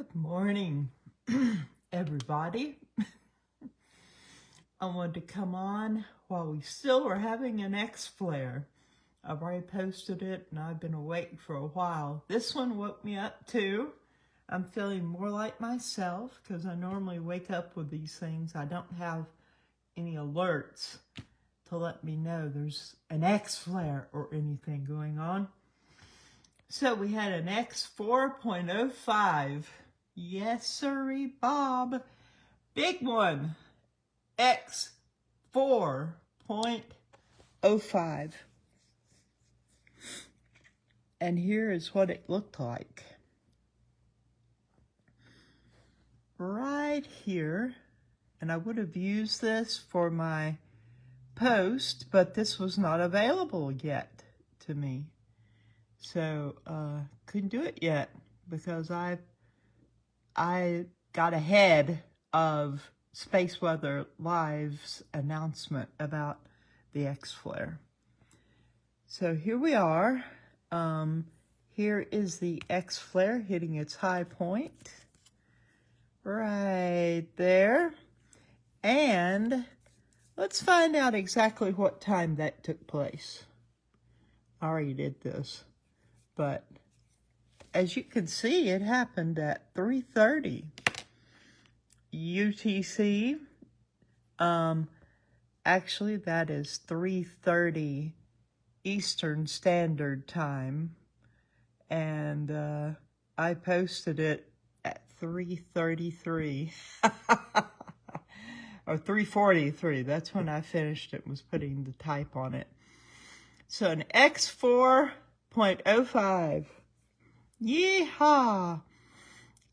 Good morning, everybody. I wanted to come on while we still were having an X-flare. I've already posted it and I've been awake for a while. This one woke me up too. I'm feeling more like myself because I normally wake up with these things. I don't have any alerts to let me know there's an X-flare or anything going on. So we had an X4.05. Yes, sirree, Bob. Big one. X4.05. And here is what it looked like. Right here. And I would have used this for my post, but this was not available yet to me. So, couldn't do it yet because I got ahead of Space Weather Live's announcement about the X-flare. So here we are. Here is the X-flare hitting its high point. Right there. And let's find out exactly what time that took place. I already did this, but as you can see, it happened at 3:30 UTC. Actually, that is 3:30 Eastern Standard Time, and I posted it at 3:33 or 3:43. That's when I finished it, was putting the type on it. So an X4.05. Yeehaw!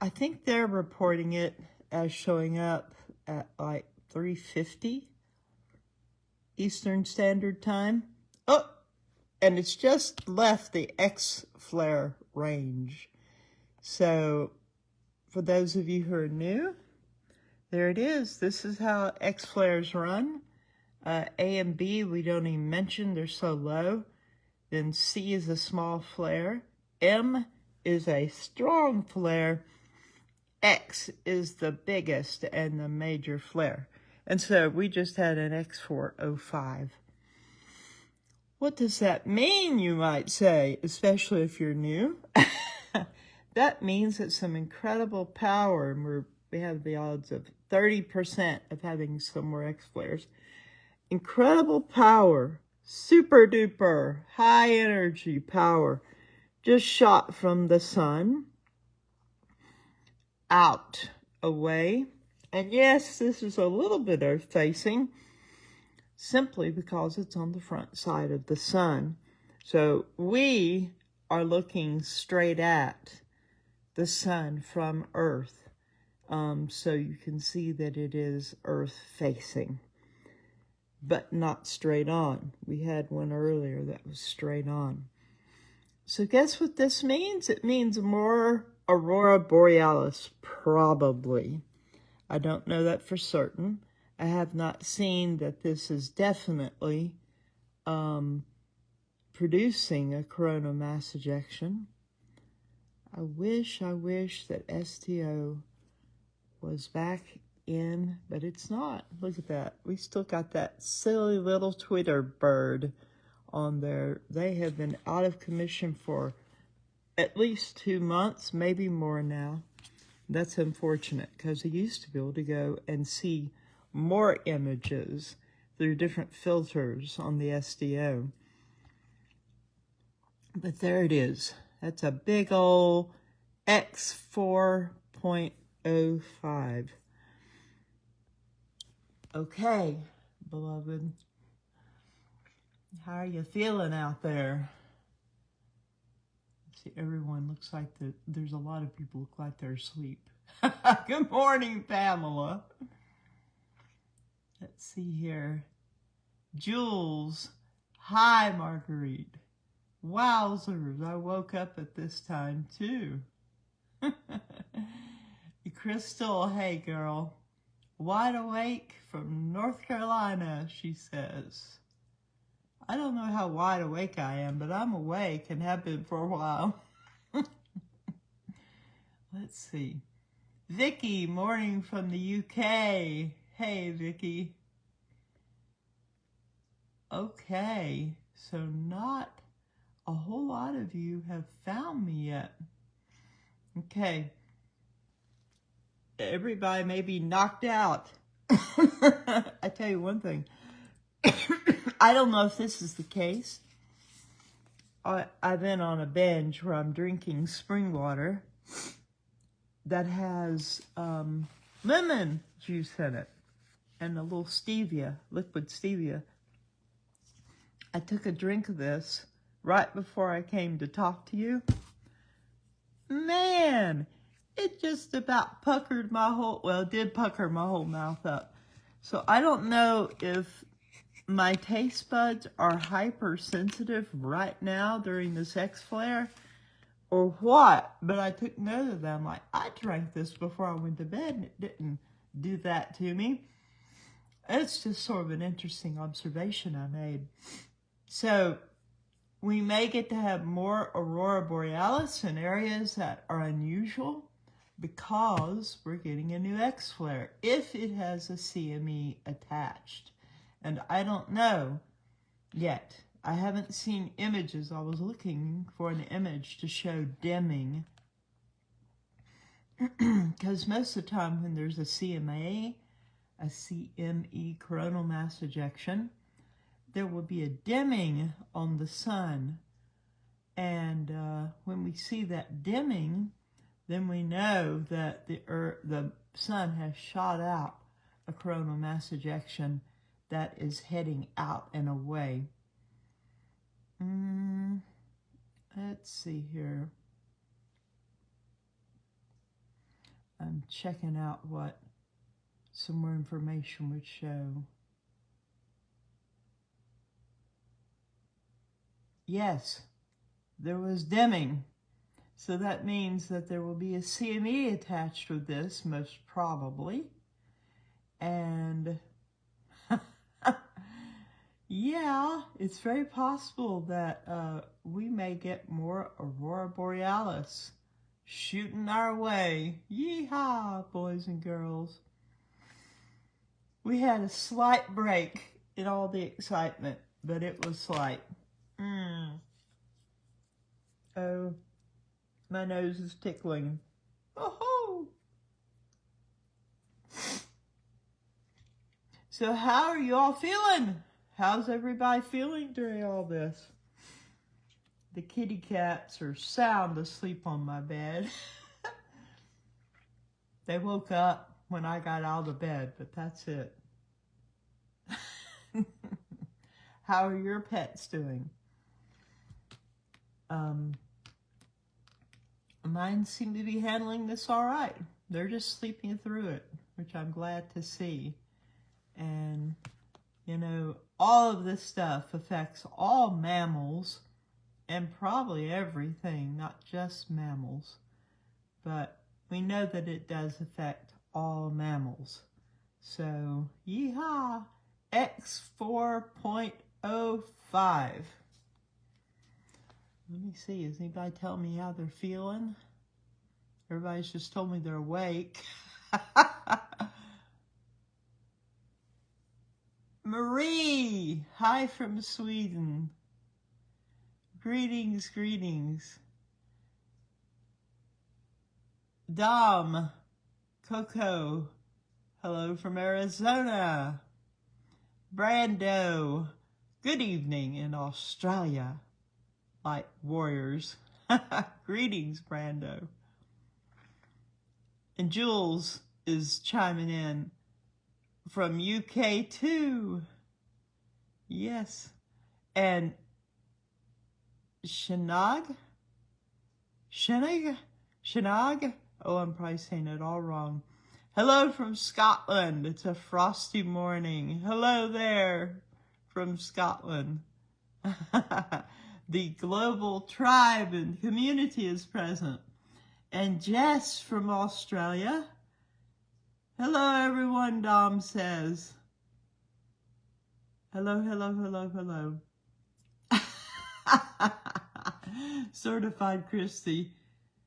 I think they're reporting it as showing up at like 3:50 Eastern Standard Time. Oh, and it's just left the X-flare range. So for those of you who are new, there it is. This is how X-flares run. A and B, we don't even mention, they're so low. Then C is a small flare. M is a strong flare. X is the biggest and the major flare. And so we just had an X4.05. What does that mean, you might say, especially if you're new? That means that some incredible power, and we have the odds of 30% of having some more X-flares. Incredible power, super duper, high energy power, just shot from the sun, out, away. And yes, this is a little bit Earth facing, simply because it's on the front side of the sun. So we are looking straight at the sun from Earth. So you can see that it is Earth facing, but not straight on. We had one earlier that was straight on. So guess what this means? It means more aurora borealis, probably. I don't know that for certain. I have not seen that this is definitely producing a coronal mass ejection. I wish that STO was back in, but it's not. Look at that. We still got that silly little Twitter bird on there. They have been out of commission for at least 2 months, maybe more now. That's unfortunate because I used to be able to go and see more images through different filters on the SDO. But there it is. That's a big old X4.05. Okay, beloved. How are you feeling out there? See, everyone looks like there's a lot of people look like they're asleep. Good morning, Pamela. Let's see here. Jules. Hi, Marguerite. Wowzers, I woke up at this time too. Crystal, hey girl. Wide awake from North Carolina, she says. I don't know how wide awake I am, but I'm awake and have been for a while. Let's see. Vicky, morning from the UK. Hey, Vicky. Okay, so not a whole lot of you have found me yet. Okay. Everybody may be knocked out. I tell you one thing. I don't know if this is the case. I've been on a binge where I'm drinking spring water that has lemon juice in it and a little stevia, liquid stevia. I took a drink of this right before I came to talk to you. Man, it just about puckered my whole, well, it did pucker my whole mouth up. So I don't know if my taste buds are hypersensitive right now during this X flare or what, but I took note of them. Like, I drank this before I went to bed and it didn't do that to me. It's just sort of an interesting observation I made. So we may get to have more aurora borealis in areas that are unusual because we're getting a new X flare if it has a CME attached. And I don't know yet. I haven't seen images. I was looking for an image to show dimming. Because most of the time when there's a CME coronal mass ejection, there will be a dimming on the sun. And when we see that dimming, then we know that the sun has shot out a coronal mass ejection that is heading out and away. Let's see here. I'm checking out what some more information would show. Yes, there was dimming. So that means that there will be a CME attached with this, most probably. And yeah, it's very possible that we may get more aurora borealis shooting our way. Yeehaw, boys and girls. We had a slight break in all the excitement, but it was slight. Oh, my nose is tickling. Oh-ho! So how are you all feeling? How's everybody feeling during all this? The kitty cats are sound asleep on my bed. They woke up when I got out of bed, but that's it. How are your pets doing? Mine seem to be handling this all right. They're just sleeping through it, which I'm glad to see. And, you know, all of this stuff affects all mammals and probably everything, not just mammals. But we know that it does affect all mammals. So, yeehaw, X4.05. Let me see, is anybody telling me how they're feeling? Everybody's just told me they're awake. Marie, hi from Sweden. Greetings, greetings. Dom, Coco, hello from Arizona. Brando, good evening in Australia. Like warriors. Greetings, Brando. And Jules is chiming in from UK too. Yes. And Shanag? Oh, I'm probably saying it all wrong. Hello from Scotland. It's a frosty morning. Hello there from Scotland. The global tribe and community is present. And Jess from Australia. Hello, everyone, Dom says. Hello, hello, hello, hello. Certified Christy.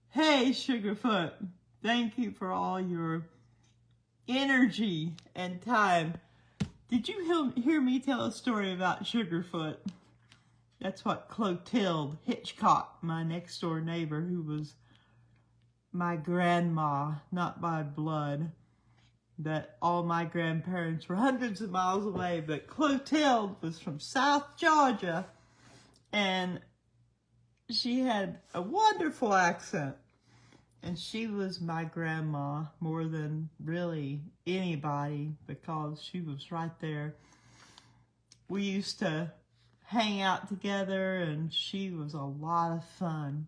Hey, Sugarfoot. Thank you for all your energy and time. Did you hear me tell a story about Sugarfoot? That's what Clotilde Hitchcock, my next door neighbor, who was my grandma, not by blood, that all my grandparents were hundreds of miles away, but Clotilde was from South Georgia, and she had a wonderful accent, and she was my grandma more than really anybody because she was right there. We used to hang out together, and she was a lot of fun.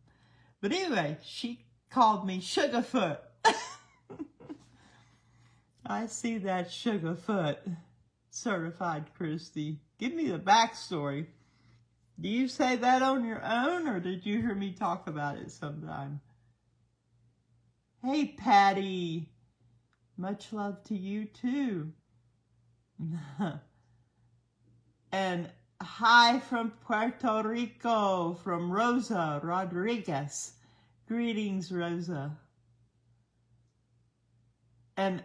But anyway, she called me Sugarfoot. I see that, Sugarfoot. Certified Christy. Give me the backstory. Do you say that on your own, or did you hear me talk about it sometime? Hey, Patty. Much love to you, too. And hi from Puerto Rico, from Rosa Rodriguez. Greetings, Rosa. And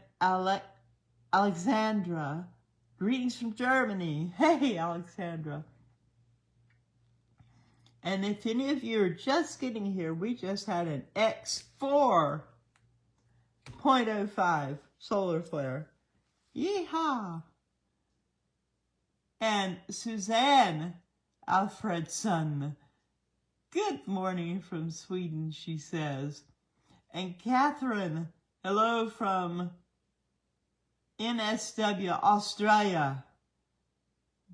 Alexandra. Greetings from Germany. Hey, Alexandra. And if any of you are just getting here, we just had an X4.05 solar flare. Yeehaw! And Suzanne Alfredson. Good morning from Sweden, she says. And Catherine, hello from NSW, Australia.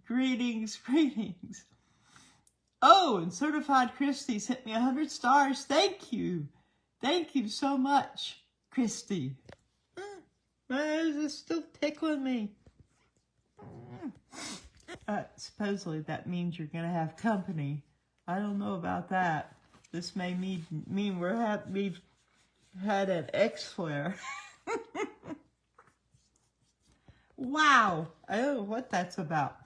Greetings, greetings. Oh, and Certified Christy sent me 100 stars. Thank you. Thank you so much, Christy. My nose is still tickling me. Supposedly that means you're going to have company. I don't know about that. This may mean we've had an X-flare. Wow. I don't know what that's about.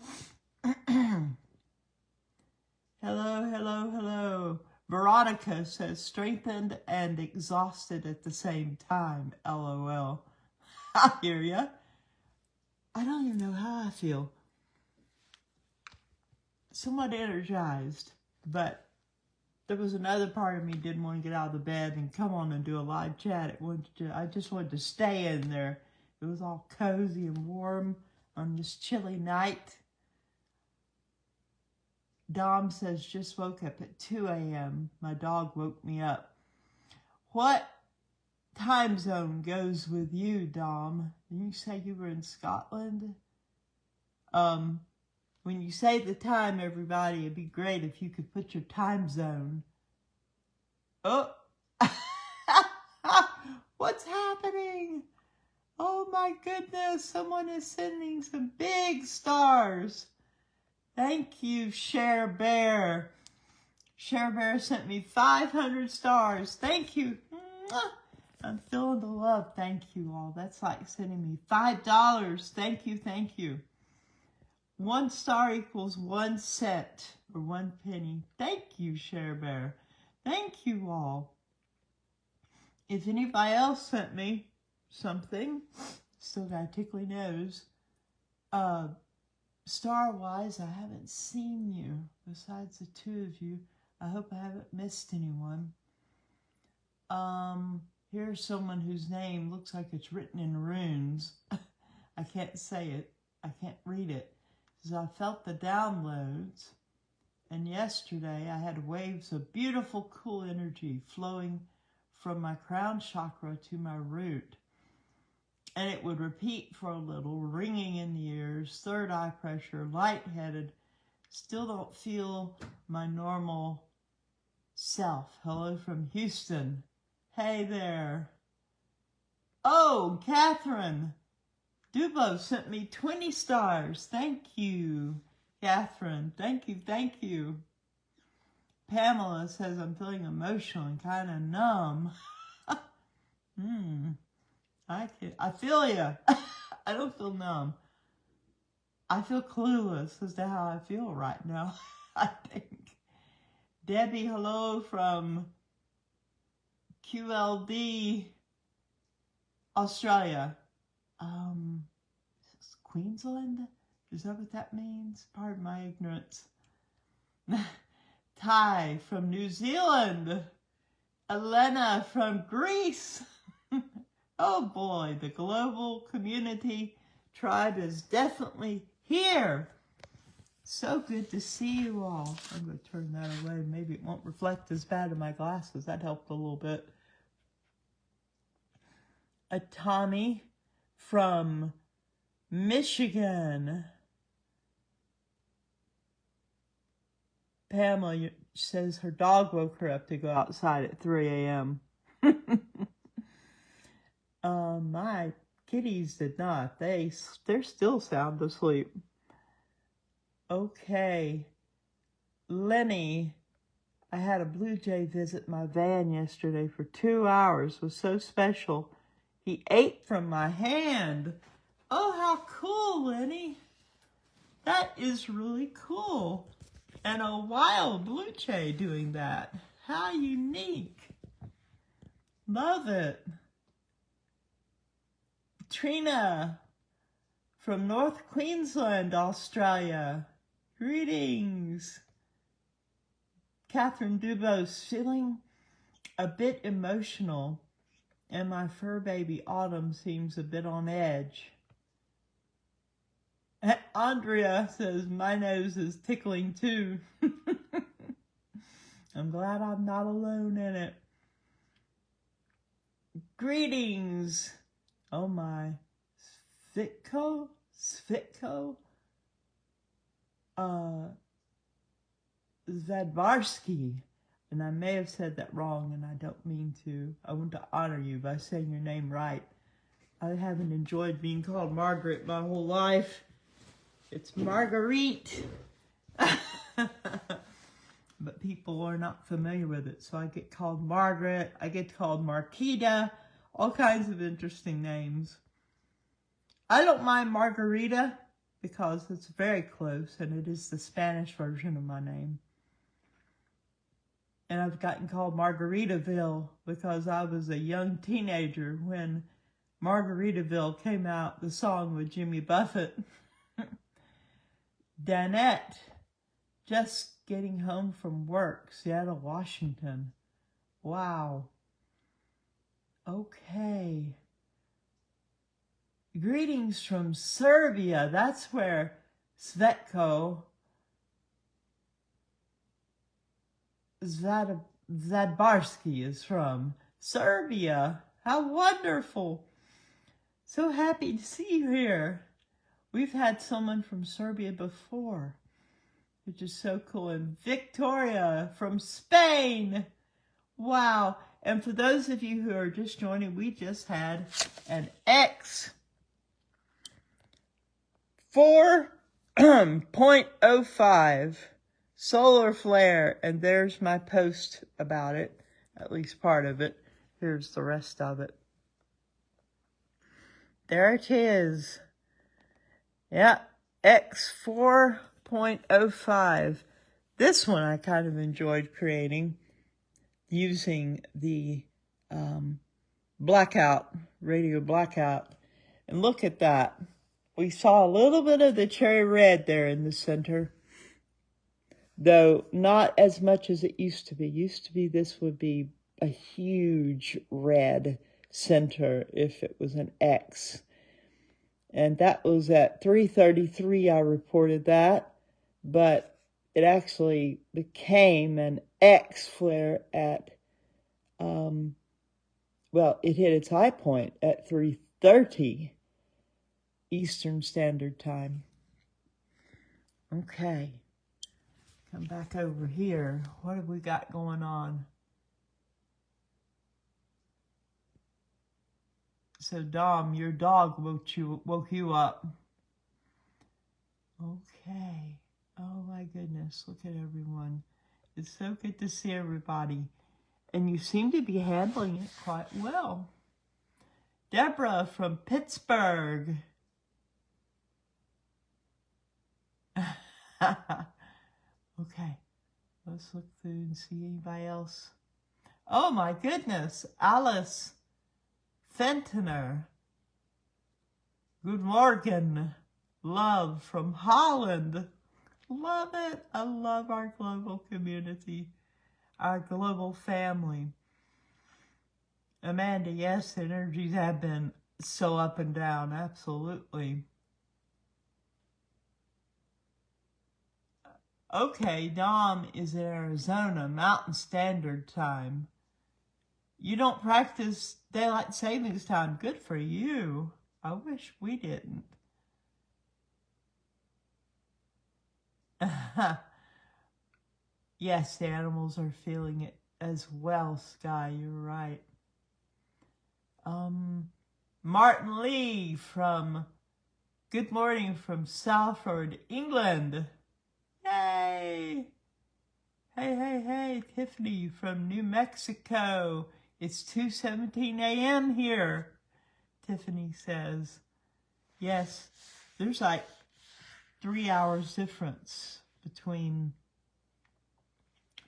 Hello, hello, hello. Veronica says, strengthened and exhausted at the same time. LOL. I hear ya. I don't even know how I feel. Somewhat energized, but there was another part of me didn't want to get out of the bed and come on and do a live chat. I just wanted to stay in there. It was all cozy and warm on this chilly night. Dom says, just woke up at 2 a.m. My dog woke me up. What time zone goes with you, Dom? Didn't you say you were in Scotland? When you say the time, everybody, it'd be great if you could put your time zone. Oh, what's happening? Oh my goodness, someone is sending some big stars. Thank you, Cher Bear. Cher Bear sent me 500 stars. Thank you. I'm feeling the love. Thank you all. That's like sending me $5. Thank you, thank you. 1 star equals 1 cent or 1 penny. Thank you, Cher Bear. Thank you all. If anybody else sent me something, still got a tickly nose. Star-wise, I haven't seen you besides the 2 of you. I hope I haven't missed anyone. Here's someone whose name looks like it's written in runes. I can't say it. I can't read it. Because I felt the downloads. And yesterday I had waves of beautiful, cool energy flowing from my crown chakra to my root. And it would repeat for a little, ringing in the ears, third eye pressure, lightheaded. Still don't feel my normal self. Hello from Houston. Hey there. Oh, Catherine Dubo sent me 20 stars. Thank you, Catherine. Thank you, thank you. Pamela says I'm feeling emotional and kind of numb. I feel ya. I don't feel numb. I feel clueless as to how I feel right now, I think. Debbie, hello from QLD. Australia. Queensland? Is that what that means? Pardon my ignorance. Ty from New Zealand. Elena from Greece. Oh boy, the global community tribe is definitely here. So good to see you all. I'm going to turn that away. Maybe it won't reflect as bad in my glasses. That helped a little bit. A Tommy from Michigan. Pamela says her dog woke her up to go outside at 3 a.m. My kitties did not. They're still sound asleep. Okay. Lenny, I had a blue jay visit my van yesterday for 2 hours. It was so special. He ate from my hand. Oh, how cool, Lenny. That is really cool. And a wild blue jay doing that. How unique. Love it. Trina from North Queensland, Australia. Greetings. Catherine Dubose, feeling a bit emotional, and my fur baby Autumn seems a bit on edge. Andrea says, my nose is tickling too. I'm glad I'm not alone in it. Greetings. Oh my. Svitko? Zadvarsky. And I may have said that wrong, and I don't mean to. I want to honor you by saying your name right. I haven't enjoyed being called Margaret my whole life. It's Marguerite. But people are not familiar with it, so I get called Margaret. I get called Marquita. All kinds of interesting names. I don't mind Margarita because it's very close, and it is the Spanish version of my name. And I've gotten called Margaritaville because I was a young teenager when Margaritaville came out, the song with Jimmy Buffett. Danette, just getting home from work, Seattle, Washington. Wow. Okay. Greetings from Serbia. That's where Svetko Zadbarsky is from. Serbia. How wonderful. So happy to see you here. We've had someone from Serbia before, which is so cool. And Victoria from Spain. Wow. And for those of you who are just joining, we just had an X 4.05 solar flare. And there's my post about it, at least part of it. Here's the rest of it. There it is. Yeah, X 4.05. This one I kind of enjoyed creating using the radio blackout. And look at that. We saw a little bit of the cherry red there in the center, though not as much as it used to be. Used to be this would be a huge red center if it was an X. And that was at 3:33 I reported that, but it actually became an X flare at, well, it hit its high point at 3:30 Eastern Standard Time. Okay, come back over here. What have we got going on? So Dom, your dog woke you up. Okay. Oh my goodness, look at everyone. It's so good to see everybody. And you seem to be handling it quite well. Deborah from Pittsburgh. Okay, let's look through and see anybody else. Oh my goodness, Alice Fentiner. Good morning. Love from Holland. Love it. I love our global community, our global family. Amanda, yes, the energies have been so up and down. Absolutely. Okay, Dom is in Arizona, Mountain Standard Time. You don't practice daylight savings time. Good for you. I wish we didn't. Yes, the animals are feeling it as well, Sky. You're right. Martin Lee from Good Morning from Salford, England. Yay! Hey, Tiffany from New Mexico. It's 2:17 a.m. here, Tiffany says. Yes, there's like 3 hours difference between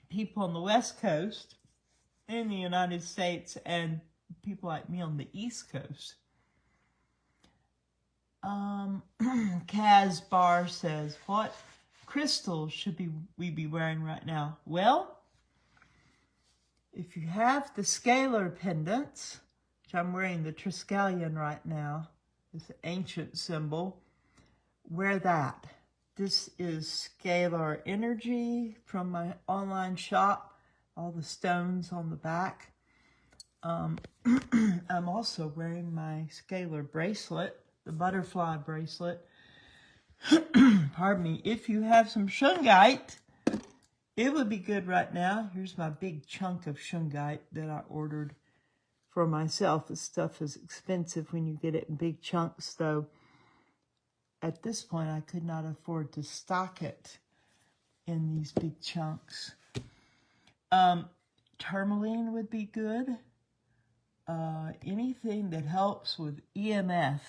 people on the West Coast in the United States and people like me on the East Coast. Kaz Bar says, what crystals should we be wearing right now? Well, if you have the scalar pendants, which I'm wearing the Triskelion right now, this ancient symbol, wear that. This is scalar energy from my online shop, all the stones on the back. I'm also wearing my scalar bracelet, the butterfly bracelet. Pardon me. If you have some shungite, it would be good right now. Here's my big chunk of shungite that I ordered for myself. This stuff is expensive when you get it in big chunks, though. At this point, I could not afford to stock it in these big chunks. Tourmaline would be good. Anything that helps with EMF.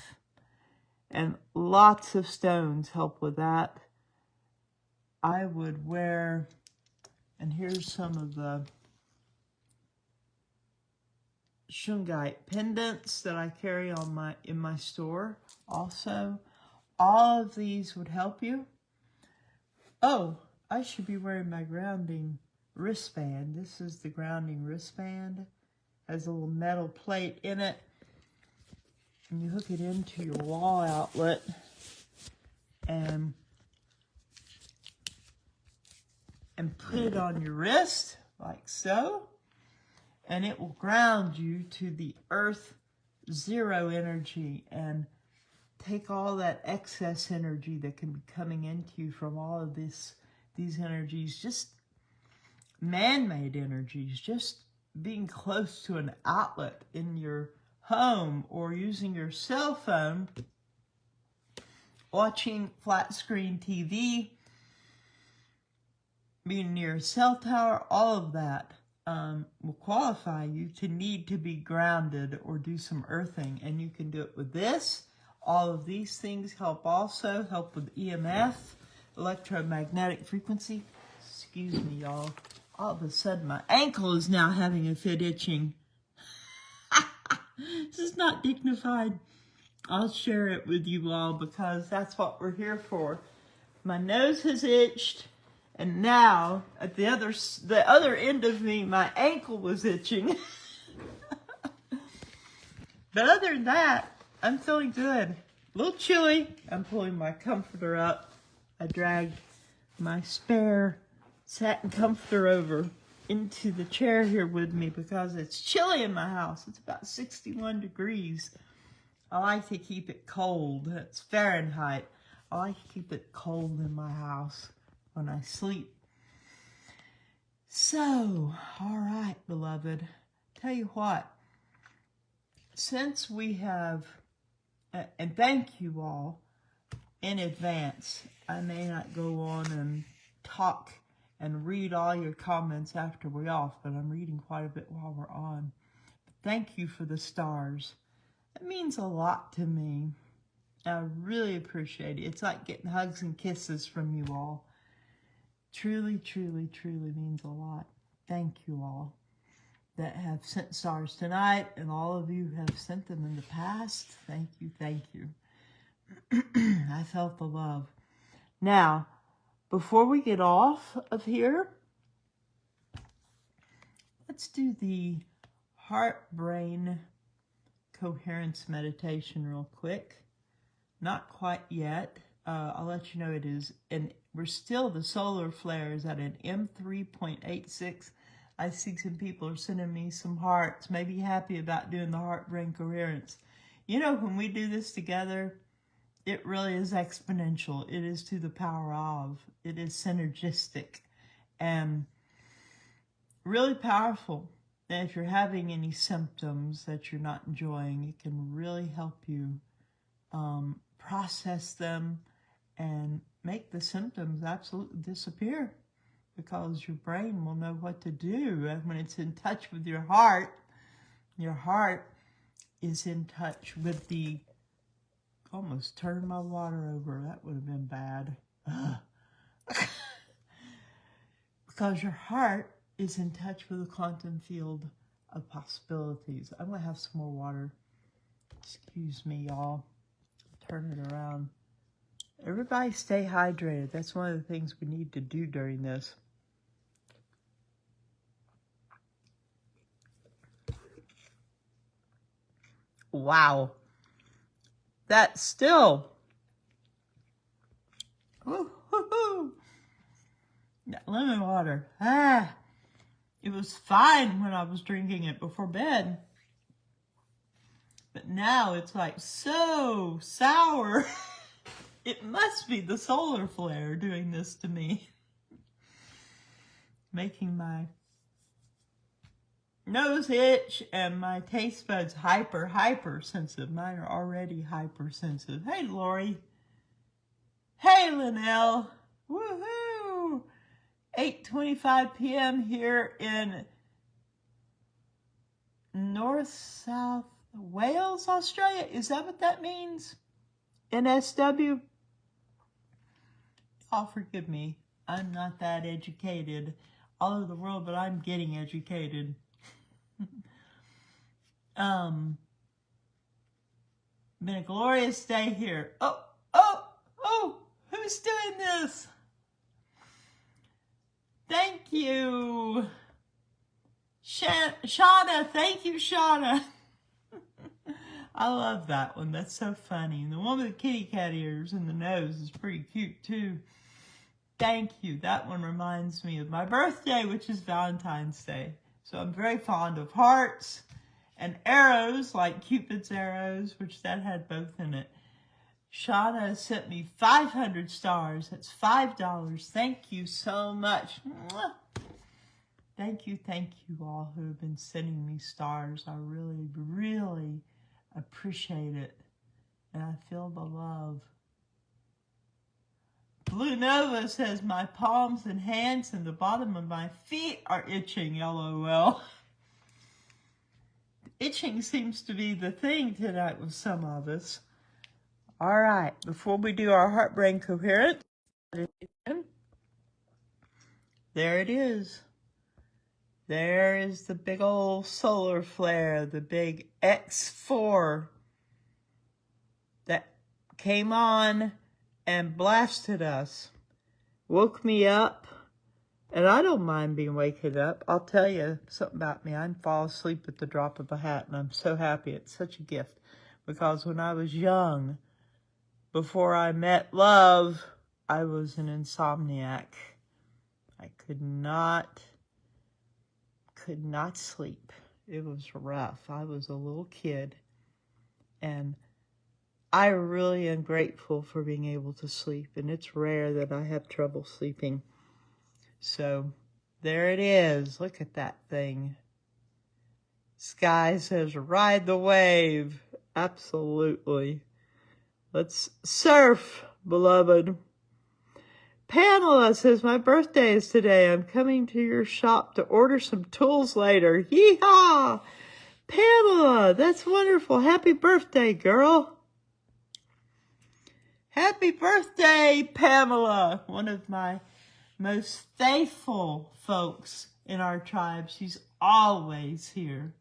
And lots of stones help with that. I would wear, and here's some of the shungite pendants that I carry in my store also. All of these would help you. Oh, I should be wearing my grounding wristband. This is the grounding wristband. Has a little metal plate in it. And you hook it into your wall outlet and put it on your wrist like so. And it will ground you to the earth zero energy and take all that excess energy that can be coming into you from all of these energies, just man-made energies, just being close to an outlet in your home or using your cell phone, watching flat screen TV, being near a cell tower, all of that will qualify you to need to be grounded or do some earthing. And you can do it with this. All of these things help also, help with EMF, electromagnetic frequency. Excuse me, y'all. All of a sudden, my ankle is now having a fit itching. This is not dignified. I'll share it with you all because that's what we're here for. My nose has itched, and now at the other end of me, my ankle was itching. But other than that, I'm feeling good. A little chilly. I'm pulling my comforter up. I dragged my spare satin comforter over into the chair here with me because it's chilly in my house. It's about 61 degrees. I like to keep it cold. It's Fahrenheit. I like to keep it cold in my house when I sleep. So, all right, beloved. Tell you what, since we have, and thank you all in advance. I may not go on and talk and read all your comments after we're off, but I'm reading quite a bit while we're on. But thank you for the stars. It means a lot to me. I really appreciate it. It's like getting hugs and kisses from you all. Truly, truly, truly means a lot. Thank you all. that have sent stars tonight, and all of you have sent them in the past. Thank you, thank you. I felt the love. Now, before we get off of here, let's do the heart-brain coherence meditation real quick. Not quite yet. I'll let you know it is. And we're still, the solar flare is at an M3.86. I see some people are sending me some hearts, maybe happy about doing the heart-brain coherence. You know, when we do this together, it really is exponential. It is to the power of. It is synergistic and really powerful. And if you're having any symptoms that you're not enjoying, it can really help you process them and make the symptoms absolutely disappear, because your brain will know what to do. And when it's in touch with your heart is in touch with the, almost turned my water over. That would have been bad. Because your heart is in touch with the quantum field of possibilities. I'm going to have some more water. Excuse me, y'all. Turn it around. Everybody stay hydrated. That's one of the things we need to do during this. Wow. That's still. Woo-hoo-hoo. That lemon water. It was fine when I was drinking it before bed. But now it's like so sour. It must be the solar flare doing this to me. Making my nose itch and my taste buds hypersensitive. Mine are already hypersensitive. Hey, Lori. Hey, Linnell. Woohoo! 8:25 p.m. here in North-South Wales, Australia. Is that what that means? NSW? Oh, forgive me. I'm not that educated all over the world, but I'm getting educated. Been a glorious day here. Oh, who's doing this? Thank you. Shauna, thank you, Shauna. I love that one. That's so funny. And the one with the kitty cat ears and the nose is pretty cute too. Thank you. That one reminds me of my birthday, which is Valentine's Day. So I'm very fond of hearts and arrows, like Cupid's arrows, which that had both in it. Shauna sent me 500 stars. That's $5. Thank you so much. Mwah. Thank you all who have been sending me stars. I really, really appreciate it. And I feel the love. Blue Nova says, my palms and hands and the bottom of my feet are itching, LOL. Itching seems to be the thing tonight with some of us. All right, before we do our heart-brain coherence, there it is. There is the big old solar flare, the big X4 that came on and blasted us. Woke me up, and I don't mind being waking up. I'll tell you something about me. I can fall asleep at the drop of a hat, and I'm so happy. It's such a gift, because when I was young, before I met love, I was an insomniac. I could not sleep. It was rough. I was a little kid, and I really am grateful for being able to sleep, and it's rare that I have trouble sleeping. So there it is. Look at that thing. Sky says, ride the wave. Absolutely. Let's surf, beloved. Pamela says, my birthday is today. I'm coming to your shop to order some tools later. Yee-haw! Pamela, that's wonderful. Happy birthday, girl. Happy birthday, Pamela. One of my most faithful folks in our tribe. She's always here.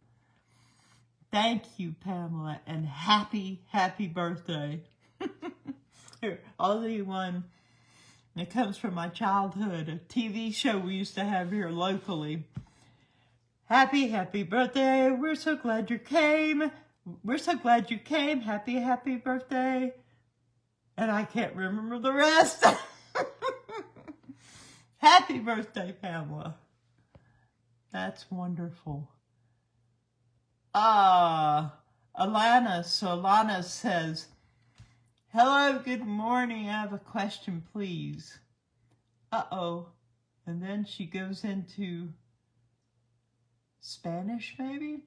Thank you, Pamela, and happy, happy birthday. Here, I'll do one that comes from my childhood, a TV show we used to have here locally. Happy, happy birthday. We're so glad you came. We're so glad you came. Happy, happy birthday. And I can't remember the rest. Happy birthday, Pamela. That's wonderful. Alana. So Alana says, hello, good morning. I have a question, please. Uh-oh. And then she goes into Spanish, maybe?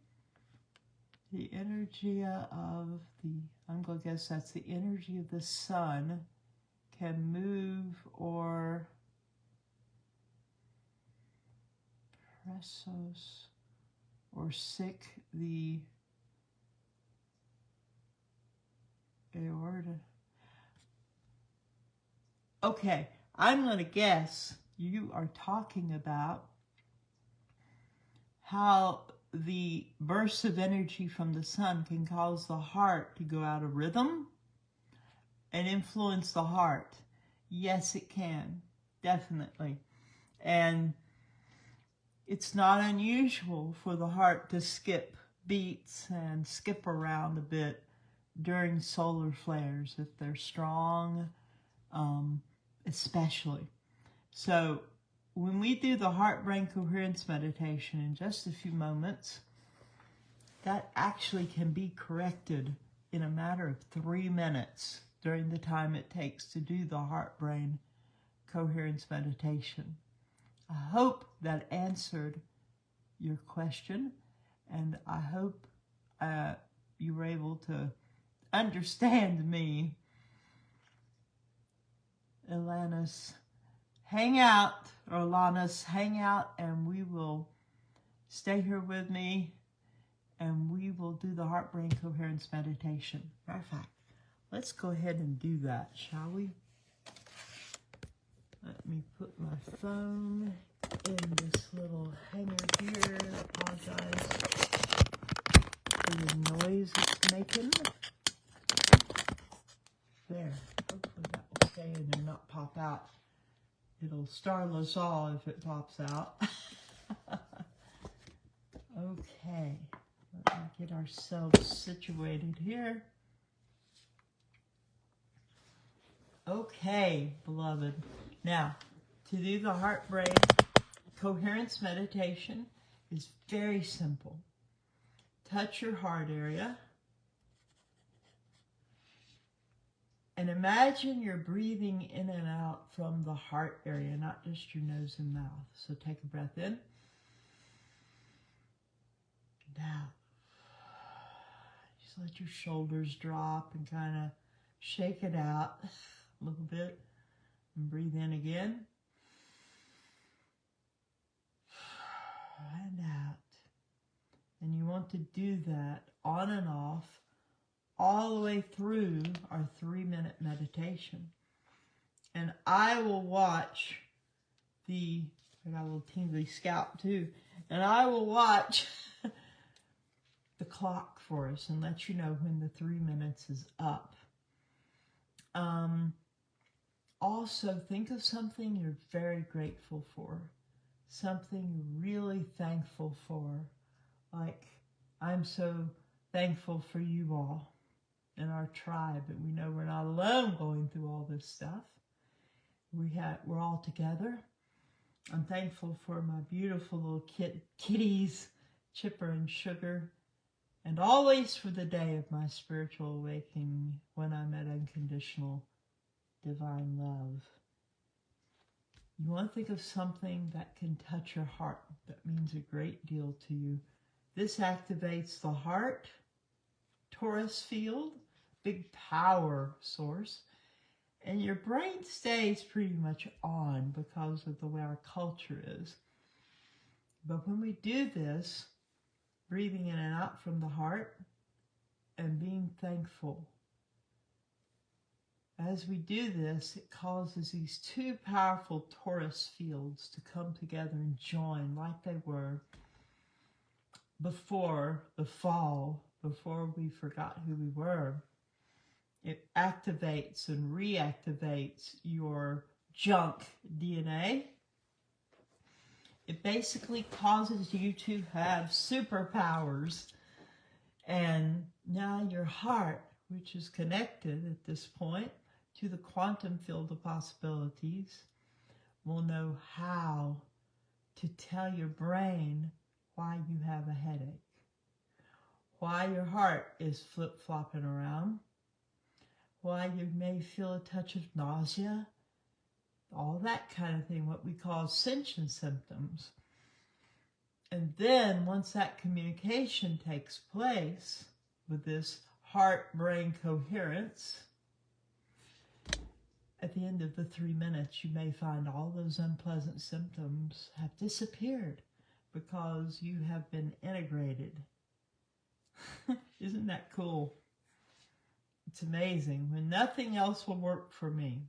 The energy of the, I'm going to guess that's the energy of the sun can move or presos or sick the aorta. Okay, I'm going to guess you are talking about how the bursts of energy from the sun can cause the heart to go out of rhythm and influence the heart. Yes, it can, definitely. And it's not unusual for the heart to skip beats and skip around a bit during solar flares if they're strong, especially. So when we do the heart-brain coherence meditation in just a few moments, that actually can be corrected in a matter of 3 minutes during the time it takes to do the heart-brain coherence meditation. I hope that answered your question, and I hope you were able to understand me. Alana's hangout, and we will stay here with me, and we will do the heart-brain coherence meditation. Matter of fact, let's go ahead and do that, shall we? Let me put my phone in this little hanger here. I apologize for the noise it's making. There. Hopefully that will stay in there, not pop out. It'll startle us all if it pops out. Okay. Let me get ourselves situated here. Okay, beloved. Now, to do the heart-brain coherence meditation is very simple. Touch your heart area and imagine you're breathing in and out from the heart area, not just your nose and mouth. So take a breath in and out. Just let your shoulders drop and kind of shake it out a little bit. And breathe in again. And out. And you want to do that on and off all the way through our 3-minute meditation. And I will watch I got a little tingly scalp too, and I will watch the clock for us and let you know when the 3 minutes is up. Also, think of something you're very grateful for, something you're really thankful for. Like, I'm so thankful for you all in our tribe, and we know we're not alone going through all this stuff. We're all together. I'm thankful for my beautiful little kitties, Chipper and Sugar, and always for the day of my spiritual awakening when I met unconditional divine love. You want to think of something that can touch your heart, that means a great deal to you. This activates the heart, torus field, big power source, and your brain stays pretty much on because of the way our culture is. But when we do this, breathing in and out from the heart and being thankful, as we do this, it causes these two powerful torus fields to come together and join like they were before the fall, before we forgot who we were, it activates and reactivates your junk DNA. It basically causes you to have superpowers. And now your heart, which is connected at this point to the quantum field of possibilities, will know how to tell your brain why you have a headache, why your heart is flip-flopping around, why you may feel a touch of nausea, all that kind of thing, what we call ascension symptoms. And then once that communication takes place with this heart-brain coherence, at the end of the 3 minutes, you may find all those unpleasant symptoms have disappeared because you have been integrated. Isn't that cool? It's amazing. When nothing else will work for me,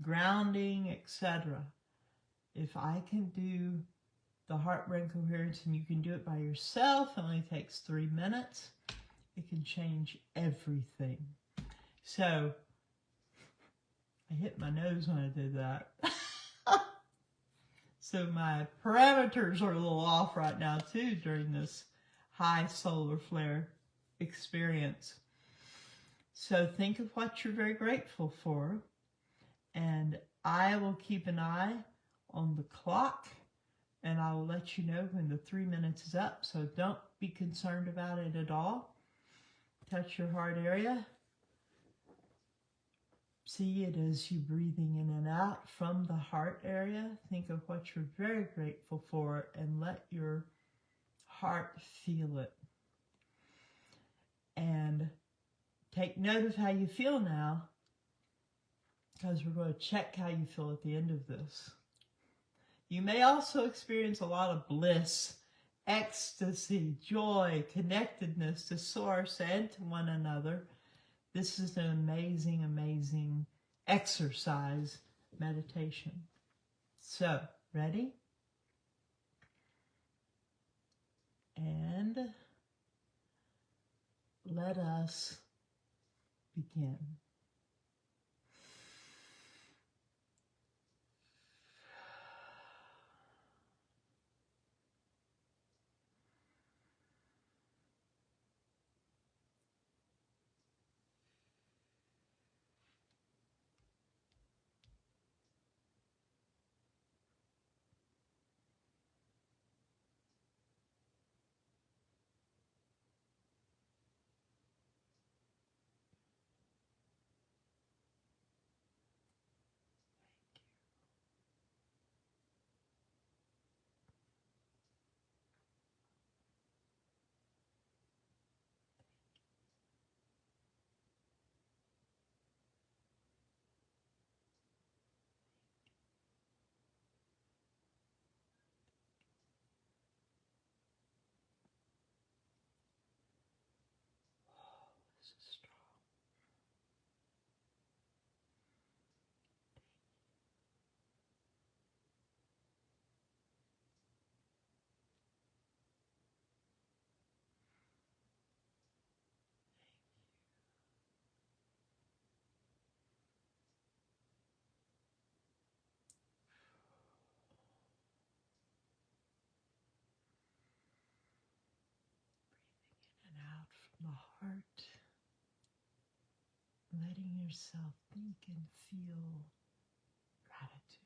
grounding, etc., if I can do the heart-brain coherence and you can do it by yourself, it only takes 3 minutes, it can change everything. So, I hit my nose when I did that. So my parameters are a little off right now too during this high solar flare experience. So think of what you're very grateful for, and I will keep an eye on the clock, and I will let you know when the 3 minutes is up, so don't be concerned about it at all. Touch your heart area. See it as you breathing in and out from the heart area. Think of what you're very grateful for and let your heart feel it. And take note of how you feel now, because we're going to check how you feel at the end of this. You may also experience a lot of bliss, ecstasy, joy, connectedness to Source and to one another. This is an amazing, amazing exercise meditation. So, ready? And let us begin. This is strong. And out from the heart, letting yourself think and feel gratitude.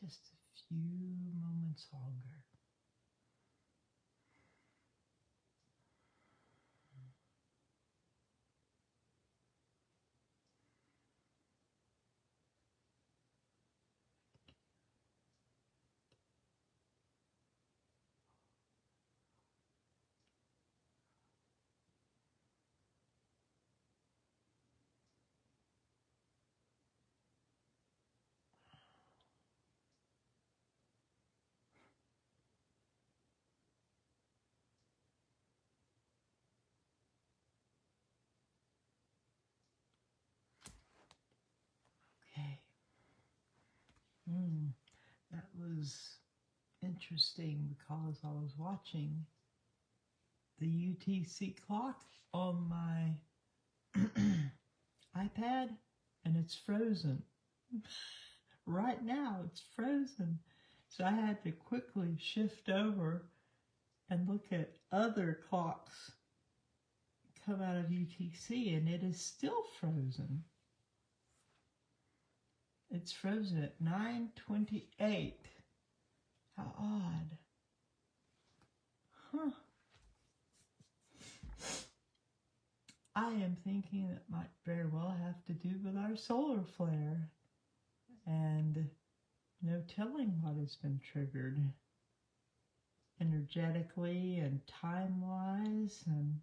Just a few moments longer. Okay. That was interesting because I was watching the UTC clock on my iPad and it's frozen. Right now it's frozen. So I had to quickly shift over and look at other clocks come out of UTC and it is still frozen. It's frozen at 9:28. How odd. Huh. I am thinking it might very well have to do with our solar flare and no telling what has been triggered energetically and time-wise. And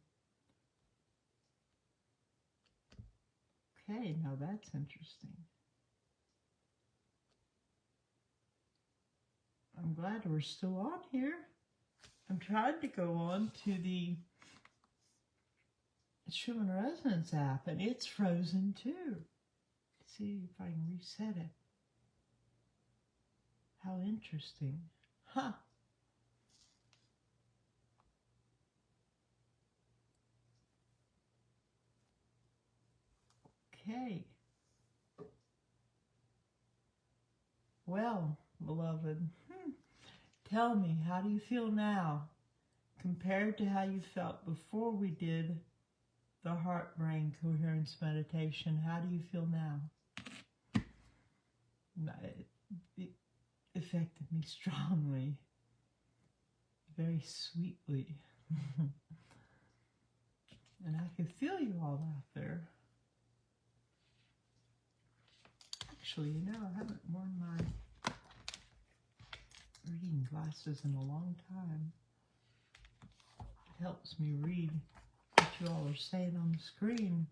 okay, now that's interesting. I'm glad we're still on here. I'm trying to go on to the Schumann Resonance app and it's frozen too. Let's see if I can reset it. How interesting. Huh. Okay. Well, beloved, tell me, how do you feel now compared to how you felt before we did the heart-brain coherence meditation? How do you feel now? It affected me strongly, very sweetly. And I could feel you all out there. Actually, you know, I haven't worn my reading glasses in a long time. It helps me read what you all are saying on the screen.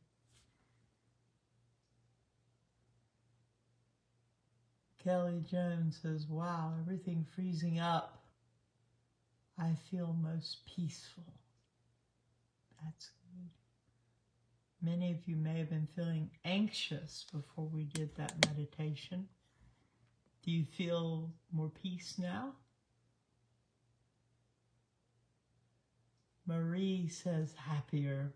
Kelly Jones says, wow, everything freezing up. I feel most peaceful. That's good. Many of you may have been feeling anxious before we did that meditation. Do you feel more peace now? Marie says happier.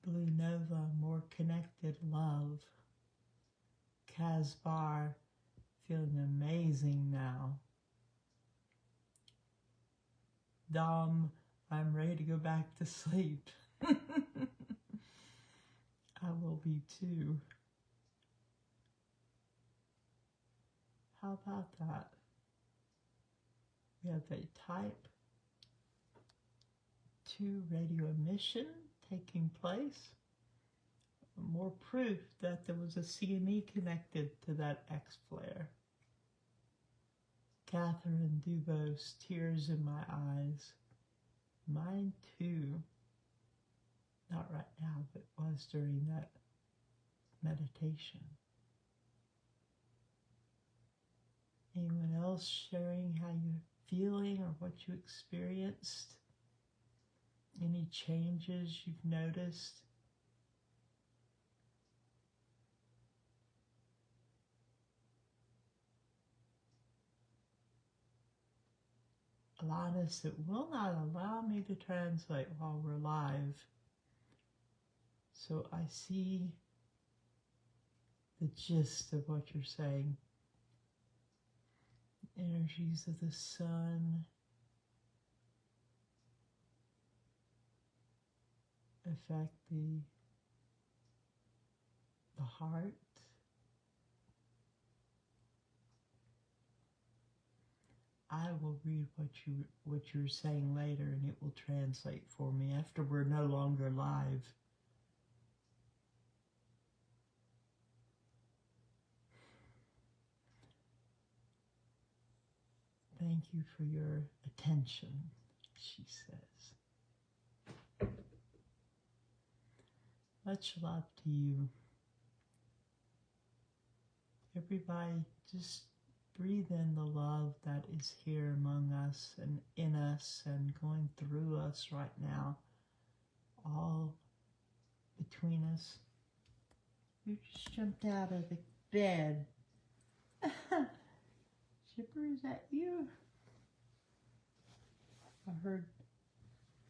Blue Nova, more connected, love. Casbar, feeling amazing now. Dom, I'm ready to go back to sleep. I will be too. How about that? We have a type 2 radio emission taking place. More proof that there was a CME connected to that X-flare. Catherine Dubose, tears in my eyes. Mine too. Not right now, but was during that meditation. Anyone else sharing how you're feeling or what you experienced? Any changes you've noticed? Alanis, it will not allow me to translate while we're live. So I see the gist of what you're saying. Energies of the sun. affect the heart. I will read what you're saying later, and it will translate for me after we're no longer live. Thank you for your attention, she says. Much love to you. Everybody, just breathe in the love that is here among us and in us and going through us right now, all between us. You just jumped out of the bed. Chipper, is that you? I heard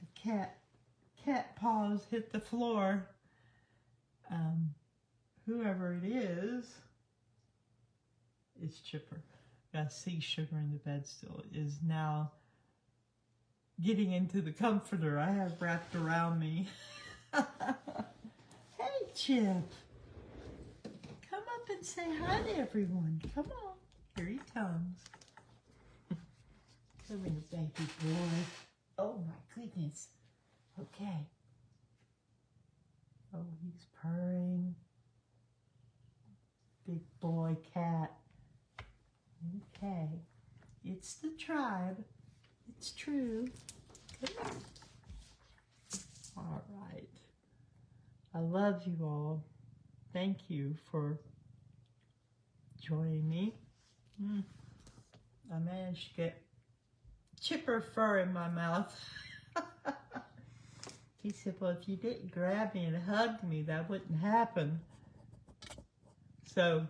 a cat paws hit the floor. Whoever it is, it's Chipper. I see Sugar in the bed still, is now getting into the comforter I have wrapped around me. Hey, Chip. Come up and say hi to everyone. Come on. Here he comes. Come here, baby boy. Oh, my goodness. Okay. Oh, he's purring. Big boy cat. Okay. It's the tribe. It's true. Come on. All right. I love you all. Thank you for joining me. I managed to get Chipper fur in my mouth. He said, well, if you didn't grab me and hug me, that wouldn't happen. So,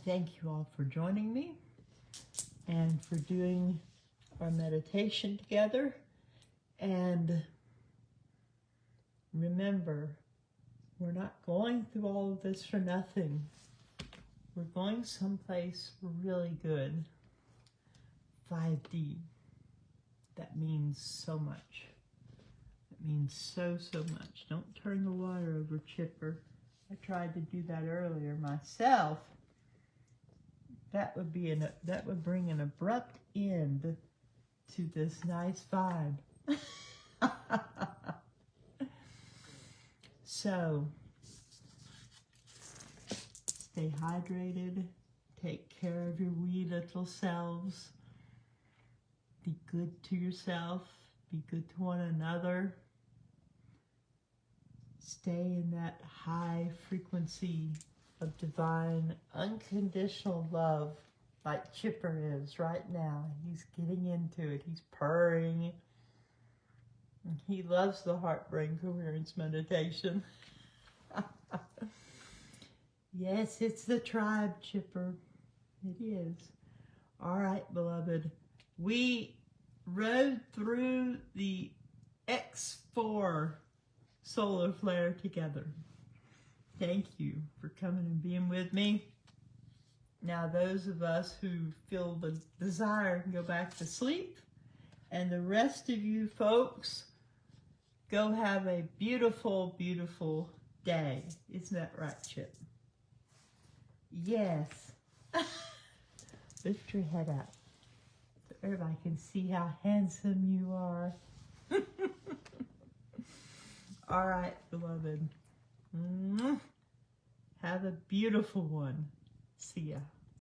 thank you all for joining me and for doing our meditation together. And remember, we're not going through all of this for nothing. We're going someplace really good. 5D. That means so much. It means so, so much. Don't turn the water over, Chipper. I tried to do that earlier myself. That would bring an abrupt end to this nice vibe. So, stay hydrated. Take care of your wee little selves. Be good to yourself. Be good to one another. Stay in that high frequency of divine, unconditional love like Chipper is right now. He's getting into it. He's purring. He loves the heart-brain coherence meditation. Yes, it's the tribe, Chipper. It is. All right, beloved. We rode through the X4 solar flare together. Thank you for coming and being with me. Now, those of us who feel the desire can go back to sleep. And the rest of you folks, go have a beautiful, beautiful day. Isn't that right, Chip? Yes. Lift your head up so everybody can see how handsome you are. All right, beloved. Have a beautiful one. See ya.